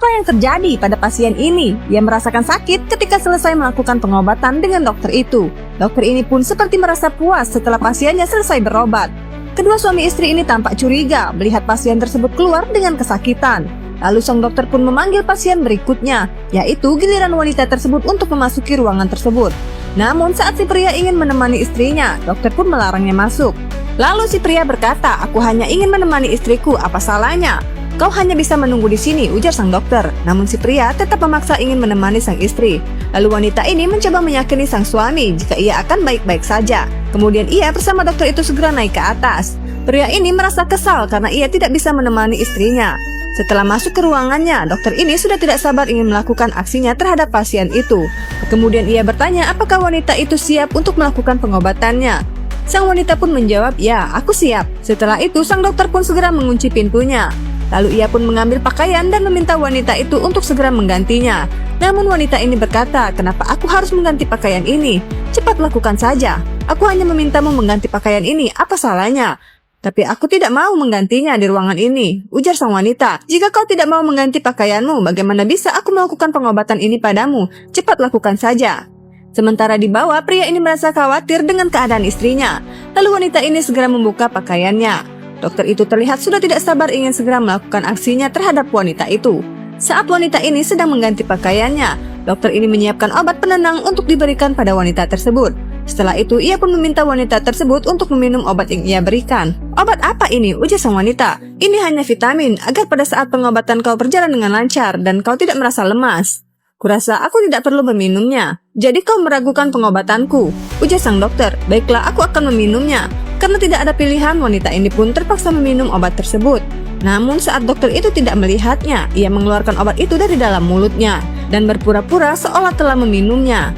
Apa yang terjadi pada pasien ini? Ia merasakan sakit ketika selesai melakukan pengobatan dengan dokter itu. Dokter ini pun seperti merasa puas setelah pasiennya selesai berobat. Kedua suami istri ini tampak curiga melihat pasien tersebut keluar dengan kesakitan. Lalu sang dokter pun memanggil pasien berikutnya, yaitu giliran wanita tersebut untuk memasuki ruangan tersebut. Namun saat si pria ingin menemani istrinya, dokter pun melarangnya masuk. Lalu si pria berkata, "Aku hanya ingin menemani istriku, apa salahnya? Kau hanya bisa menunggu di sini," ujar sang dokter. Namun si pria tetap memaksa ingin menemani sang istri. Lalu wanita ini mencoba meyakini sang suami jika ia akan baik-baik saja. Kemudian ia bersama dokter itu segera naik ke atas. Pria ini merasa kesal karena ia tidak bisa menemani istrinya. Setelah masuk ke ruangannya, dokter ini sudah tidak sabar ingin melakukan aksinya terhadap pasien itu. Kemudian ia bertanya apakah wanita itu siap untuk melakukan pengobatannya. Sang wanita pun menjawab, "Ya, aku siap." Setelah itu sang dokter pun segera mengunci pintunya. Lalu ia pun mengambil pakaian dan meminta wanita itu untuk segera menggantinya. Namun wanita ini berkata, "Kenapa aku harus mengganti pakaian ini? Cepat lakukan saja. Aku hanya memintamu mengganti pakaian ini, apa salahnya?" "Tapi aku tidak mau menggantinya di ruangan ini," ujar sang wanita. "Jika kau tidak mau mengganti pakaianmu, bagaimana bisa aku melakukan pengobatan ini padamu? Cepat lakukan saja." Sementara di bawah, pria ini merasa khawatir dengan keadaan istrinya. Lalu wanita ini segera membuka pakaiannya. Dokter itu terlihat sudah tidak sabar ingin segera melakukan aksinya terhadap wanita itu. Saat wanita ini sedang mengganti pakaiannya, dokter ini menyiapkan obat penenang untuk diberikan pada wanita tersebut. Setelah itu, ia pun meminta wanita tersebut untuk meminum obat yang ia berikan. "Obat apa ini?" ujar sang wanita. "Ini hanya vitamin, agar pada saat pengobatan kau berjalan dengan lancar dan kau tidak merasa lemas." "Kurasa aku tidak perlu meminumnya. Jadi kau meragukan pengobatanku," ujar sang dokter. "Baiklah, aku akan meminumnya." Karena tidak ada pilihan, wanita ini pun terpaksa meminum obat tersebut. Namun saat dokter itu tidak melihatnya, ia mengeluarkan obat itu dari dalam mulutnya dan berpura-pura seolah telah meminumnya.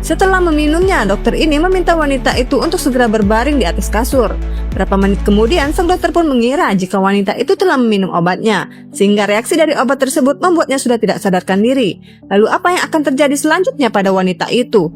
Setelah meminumnya, dokter ini meminta wanita itu untuk segera berbaring di atas kasur. Berapa menit kemudian, sang dokter pun mengira jika wanita itu telah meminum obatnya, sehingga reaksi dari obat tersebut membuatnya sudah tidak sadarkan diri. Lalu apa yang akan terjadi selanjutnya pada wanita itu?